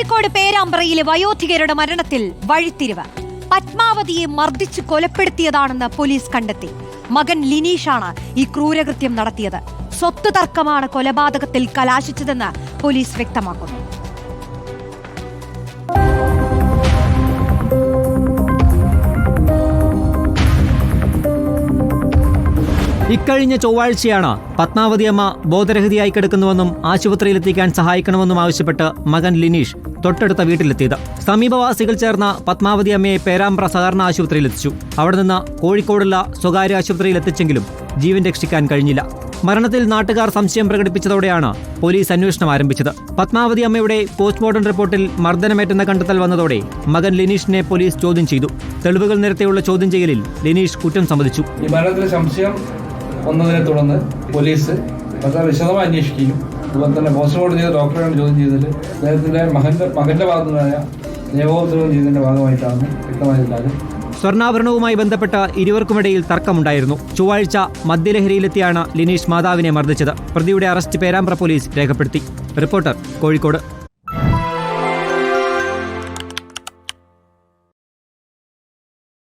കോഴിക്കോട് പേരാമ്പ്രയിലെ വയോധികരുടെ മരണത്തിൽ വഴിത്തിരിവ്. പത്മാവതിയെ മർദ്ദിച്ച് കൊലപ്പെടുത്തിയതാണെന്ന് പോലീസ് കണ്ടെത്തി. മകൻ ലിനീഷാണ് ഈ ക്രൂരകൃത്യം നടത്തിയത്. സ്വത്ത് തർക്കമാണ് കൊലപാതകത്തിൽ കലാശിച്ചതെന്ന് പോലീസ് വ്യക്തമാക്കുന്നു. ഇക്കഴിഞ്ഞ ചൊവ്വാഴ്ചയാണ് പത്മാവതിയമ്മ ബോധരഹിതയായി കിടക്കുന്നുവെന്നും ആശുപത്രിയിലെത്തിക്കാൻ സഹായിക്കണമെന്നും ആവശ്യപ്പെട്ട് മകൻ ലിനീഷ് തൊട്ടടുത്ത വീട്ടിലെത്തിയത്. സമീപവാസികൾ ചേർന്ന പത്മാവതി അമ്മയെ പേരാമ്പ്ര സഹകരണ ആശുപത്രിയിലെത്തിച്ചു. അവിടെ നിന്ന് കോഴിക്കോടുള്ള സ്വകാര്യ ആശുപത്രിയിലെത്തിച്ചെങ്കിലും ജീവൻ രക്ഷിക്കാൻ കഴിഞ്ഞില്ല. മരണത്തിൽ നാട്ടുകാർ സംശയം പ്രകടിപ്പിച്ചതോടെയാണ് പോലീസ് അന്വേഷണം ആരംഭിച്ചത്. പത്മാവതി അമ്മയുടെ പോസ്റ്റ്മോർട്ടം റിപ്പോർട്ടിൽ മർദ്ദനമേറ്റെന്ന കണ്ടെത്തൽ വന്നതോടെ മകൻ ലിനീഷിനെ പോലീസ് ചോദ്യം ചെയ്തു. തെളിവുകൾ നിരത്തിയുള്ള ചോദ്യം ചെയ്യലിൽ ലിനീഷ് കുറ്റം സമ്മതിച്ചു. ഈ മരണത്തിലെ സംശയം വന്നതിനെ തുടർന്ന് പോലീസ് വളരെ വിശദമായി അന്വേഷിക്കുകയും അതുപോലെ തന്നെ പോസ്റ്റ്മോർട്ടം ചെയ്ത ഡോക്ടറെയാണ് ചോദ്യം ചെയ്തതിൽ അദ്ദേഹത്തിന്റെ മകന്റെ ഭാഗത്തുനിന്നായ നിയമോപദ്രവം ചെയ്തതിന്റെ ഭാഗമായിട്ടാണ് വ്യക്തമായത്. സ്വർണ്ണാഭരണവുമായി ബന്ധപ്പെട്ട ഇരുവർക്കുമിടയിൽ തർക്കമുണ്ടായിരുന്നു. ചൊവ്വാഴ്ച മദ്യലഹരിയിലെത്തിയാണ് ലിനീഷ് മാതാവിനെ മർദ്ദിച്ചത്. പ്രതിയുടെ അറസ്റ്റ് പേരാമ്പ്ര പോലീസ് രേഖപ്പെടുത്തി. റിപ്പോർട്ടർ, കോഴിക്കോട്.